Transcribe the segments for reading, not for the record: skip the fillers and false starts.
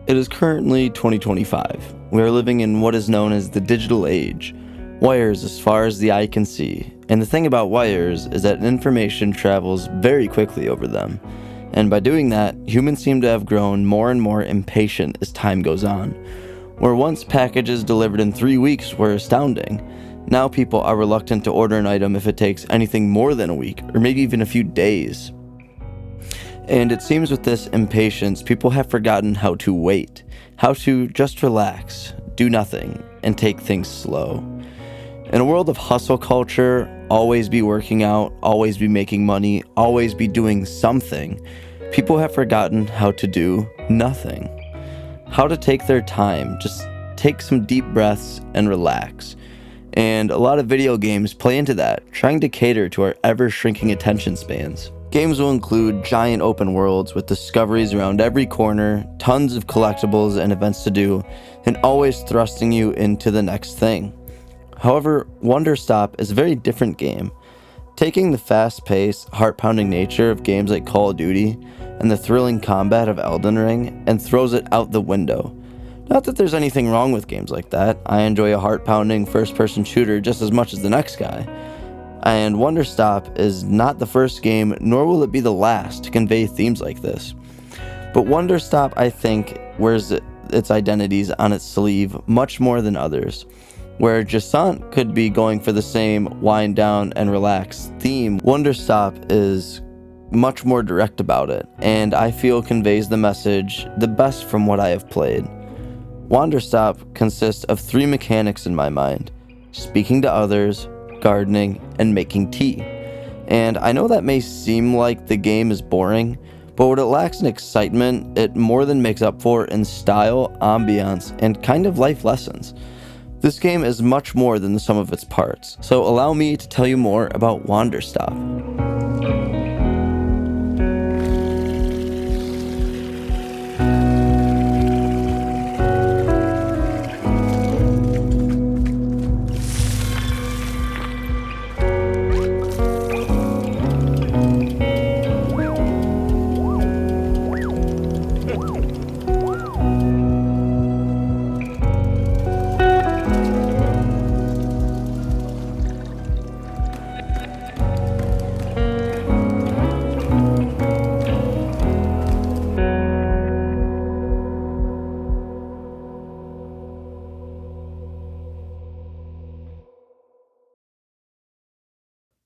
It is currently 2025. We are living in what is known as the digital age. Wires as far as the eye can see. And the thing about wires is that information travels very quickly over them. And by doing that, humans seem to have grown more and more impatient as time goes on. Where once packages delivered in 3 weeks were astounding, now people are reluctant to order an item if it takes anything more than a week, or maybe even a few days. And it seems with this impatience, people have forgotten how to wait, how to just relax, do nothing, and take things slow. In a world of hustle culture, always be working out, always be making money, always be doing something, people have forgotten how to do nothing. How to take their time, just take some deep breaths and relax. And a lot of video games play into that, trying to cater to our ever-shrinking attention spans. Games will include giant open worlds with discoveries around every corner, tons of collectibles and events to do, and always thrusting you into the next thing. However, Wanderstop is a very different game, taking the fast-paced, heart-pounding nature of games like Call of Duty and the thrilling combat of Elden Ring and throws it out the window. Not that there's anything wrong with games like that. I enjoy a heart-pounding first-person shooter just as much as the next guy. And Wanderstop is not the first game, nor will it be the last, to convey themes like this. But Wanderstop, I think, wears its identities on its sleeve much more than others. Where Jasant could be going for the same wind down and relax theme, Wanderstop is much more direct about it, and I feel conveys the message the best from what I have played. Wanderstop consists of 3 mechanics in my mind: speaking to others, gardening, and making tea. And I know that may seem like the game is boring, but what it lacks in excitement, it more than makes up for in style, ambiance, and kind of life lessons. This game is much more than the sum of its parts, so allow me to tell you more about Wanderstop.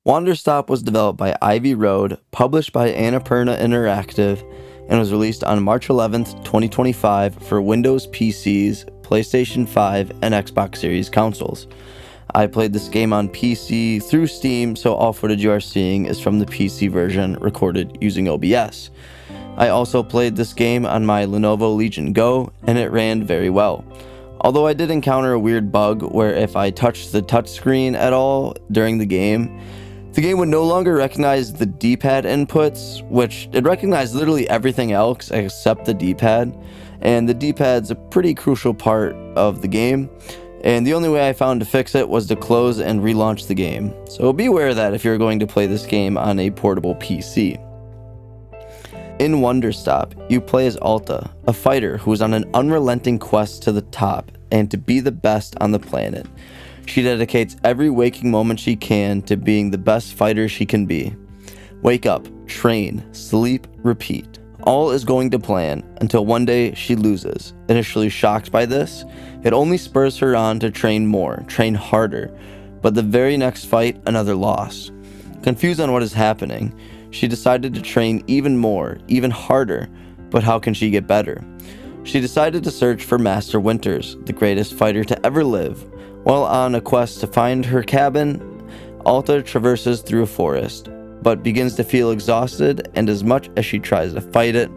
Wanderstop was developed by Ivy Road, published by Annapurna Interactive, and was released on March 11th, 2025 for Windows PCs, PlayStation 5, and Xbox Series consoles. I played this game on PC through Steam, so all footage you are seeing is from the PC version recorded using OBS. I also played this game on my Lenovo Legion Go, and it ran very well. Although I did encounter a weird bug where if I touched the touchscreen at all during the game would no longer recognize the D-pad inputs, which it recognized literally everything else except the D-pad, and the D-pad's a pretty crucial part of the game, and the only way I found to fix it was to close and relaunch the game. So be aware of that if you're going to play this game on a portable PC. In Wanderstop, you play as Alta, a fighter who is on an unrelenting quest to the top and to be the best on the planet. She dedicates every waking moment she can to being the best fighter she can be. Wake up, train, sleep, repeat. All is going to plan until one day she loses. Initially shocked by this, it only spurs her on to train more, train harder. But the very next fight, another loss. Confused on what is happening, she decided to train even more, even harder. But how can she get better? She decided to search for Master Winters, the greatest fighter to ever live. While on a quest to find her cabin, Alta traverses through a forest, but begins to feel exhausted, and as much as she tries to fight it,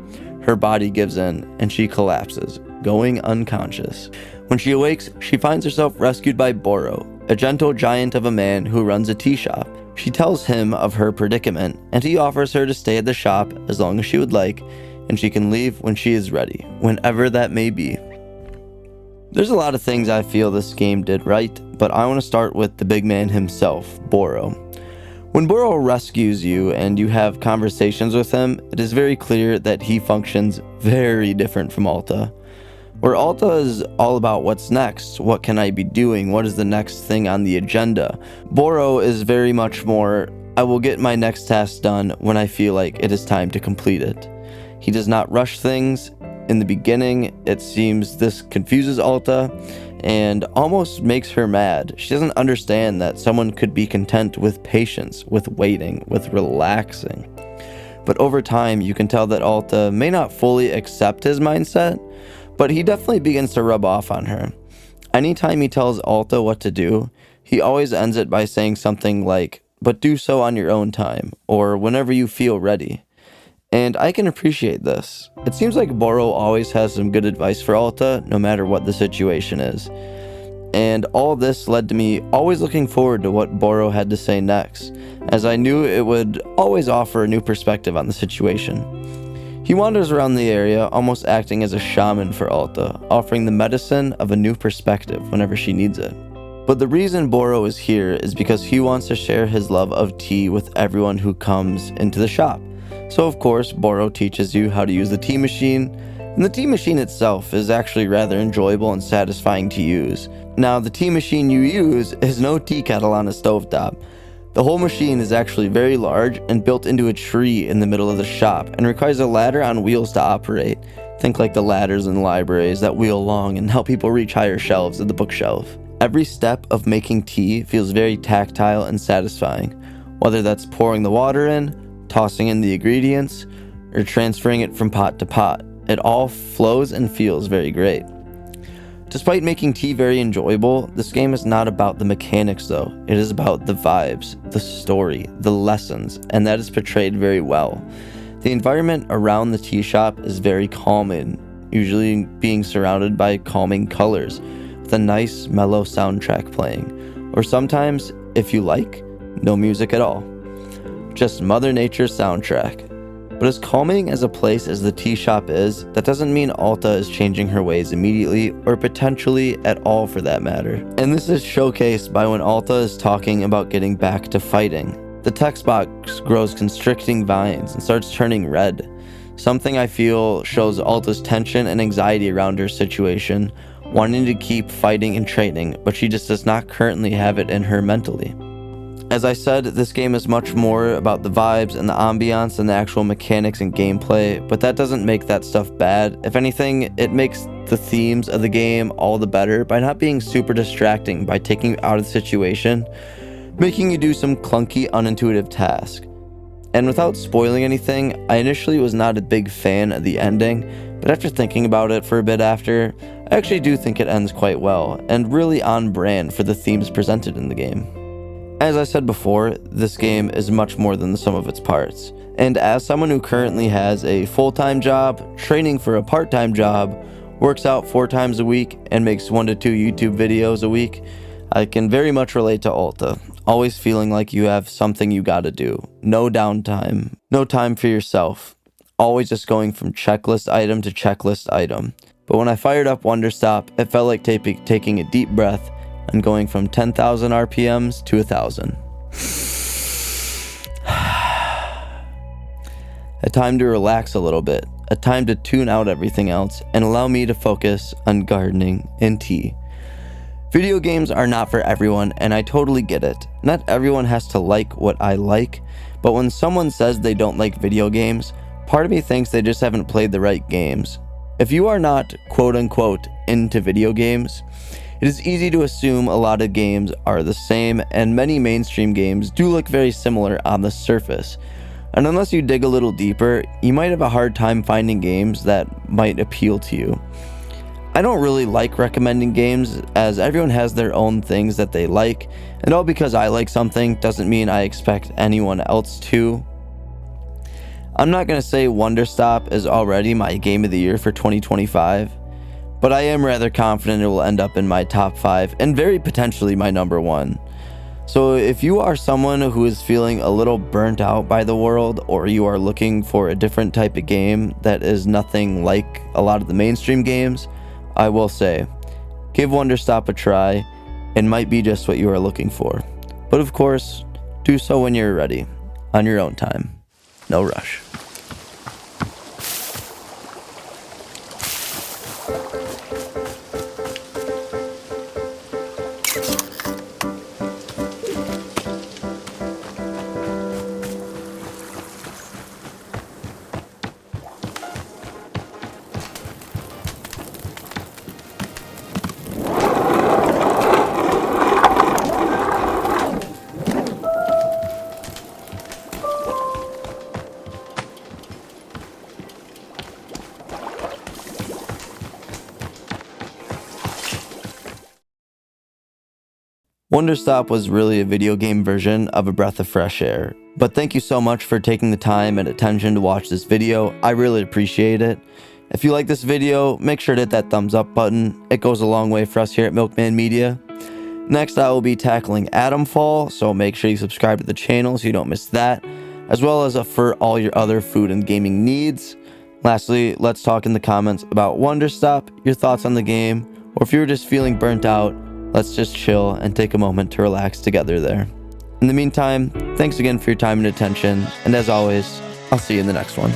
her body gives in, and she collapses, going unconscious. When she awakes, she finds herself rescued by Boro, a gentle giant of a man who runs a tea shop. She tells him of her predicament, and he offers her to stay at the shop as long as she would like, and she can leave when she is ready, whenever that may be. There's a lot of things I feel this game did right, but I want to start with the big man himself, Boro. When Boro rescues you and you have conversations with him, it is very clear that he functions very different from Alta. Where Alta is all about what's next, what can I be doing, what is the next thing on the agenda. Boro is very much more, I will get my next task done when I feel like it is time to complete it. He does not rush things. In the beginning, it seems this confuses Alta and almost makes her mad. She doesn't understand that someone could be content with patience, with waiting, with relaxing. But over time, you can tell that Alta may not fully accept his mindset, but he definitely begins to rub off on her. Anytime he tells Alta what to do, he always ends it by saying something like, "But do so on your own time," or "whenever you feel ready." And I can appreciate this. It seems like Boro always has some good advice for Alta, no matter what the situation is. And all this led to me always looking forward to what Boro had to say next, as I knew it would always offer a new perspective on the situation. He wanders around the area, almost acting as a shaman for Alta, offering the medicine of a new perspective whenever she needs it. But the reason Boro is here is because he wants to share his love of tea with everyone who comes into the shop. So of course, Boro teaches you how to use the tea machine, and the tea machine itself is actually rather enjoyable and satisfying to use. Now, the tea machine you use is no tea kettle on a stovetop. The whole machine is actually very large and built into a tree in the middle of the shop and requires a ladder on wheels to operate. Think like the ladders in libraries that wheel along and help people reach higher shelves at the bookshelf. Every step of making tea feels very tactile and satisfying, whether that's pouring the water in, tossing in the ingredients, or transferring it from pot to pot. It all flows and feels very great. Despite making tea very enjoyable, this game is not about the mechanics though. It is about the vibes, the story, the lessons, and that is portrayed very well. The environment around the tea shop is very calming, usually being surrounded by calming colors, with a nice mellow soundtrack playing. Or sometimes, if you like, no music at all. Just Mother Nature's soundtrack. But as calming as a place as the tea shop is, that doesn't mean Alta is changing her ways immediately, or potentially at all for that matter. And this is showcased by when Alta is talking about getting back to fighting. The text box grows constricting vines and starts turning red. Something I feel shows Alta's tension and anxiety around her situation, wanting to keep fighting and training, but she just does not currently have it in her mentally. As I said, this game is much more about the vibes and the ambiance than the actual mechanics and gameplay, but that doesn't make that stuff bad. If anything, it makes the themes of the game all the better by not being super distracting by taking you out of the situation, making you do some clunky, unintuitive task. And without spoiling anything, I initially was not a big fan of the ending, but after thinking about it for a bit after, I actually do think it ends quite well, and really on brand for the themes presented in the game. As I said before, this game is much more than the sum of its parts. And as someone who currently has a full-time job, training for a part-time job, works out 4 times a week, and makes 1 to 2 YouTube videos a week, I can very much relate to Alta. Always feeling like you have something you gotta do. No downtime. No time for yourself. Always just going from checklist item to checklist item. But when I fired up Wanderstop, it felt like taking a deep breath and going from 10,000 RPMs to 1,000. A time to relax a little bit, a time to tune out everything else and allow me to focus on gardening and tea. Video games are not for everyone, and I totally get it. Not everyone has to like what I like, but when someone says they don't like video games, part of me thinks they just haven't played the right games. If you are not quote-unquote into video games, it is easy to assume a lot of games are the same, and many mainstream games do look very similar on the surface. And unless you dig a little deeper, you might have a hard time finding games that might appeal to you. I don't really like recommending games, as everyone has their own things that they like, and all because I like something doesn't mean I expect anyone else to. I'm not going to say Wanderstop is already my game of the year for 2025, but I am rather confident it will end up in my top 5 and very potentially my number 1. So if you are someone who is feeling a little burnt out by the world, or you are looking for a different type of game that is nothing like a lot of the mainstream games, I will say, give Wanderstop a try. It might be just what you are looking for. But of course, do so when you're ready, on your own time. No rush. Wanderstop was really a video game version of a breath of fresh air. But thank you so much for taking the time and attention to watch this video. I really appreciate it. If you like this video, make sure to hit that thumbs up button. It goes a long way for us here at Milkman Media. Next, I will be tackling Atomfall, so make sure you subscribe to the channel so you don't miss that, as well as for all your other food and gaming needs. Lastly, let's talk in the comments about Wanderstop, your thoughts on the game, or if you're just feeling burnt out, let's just chill and take a moment to relax together there. In the meantime, thanks again for your time and attention, and as always, I'll see you in the next one.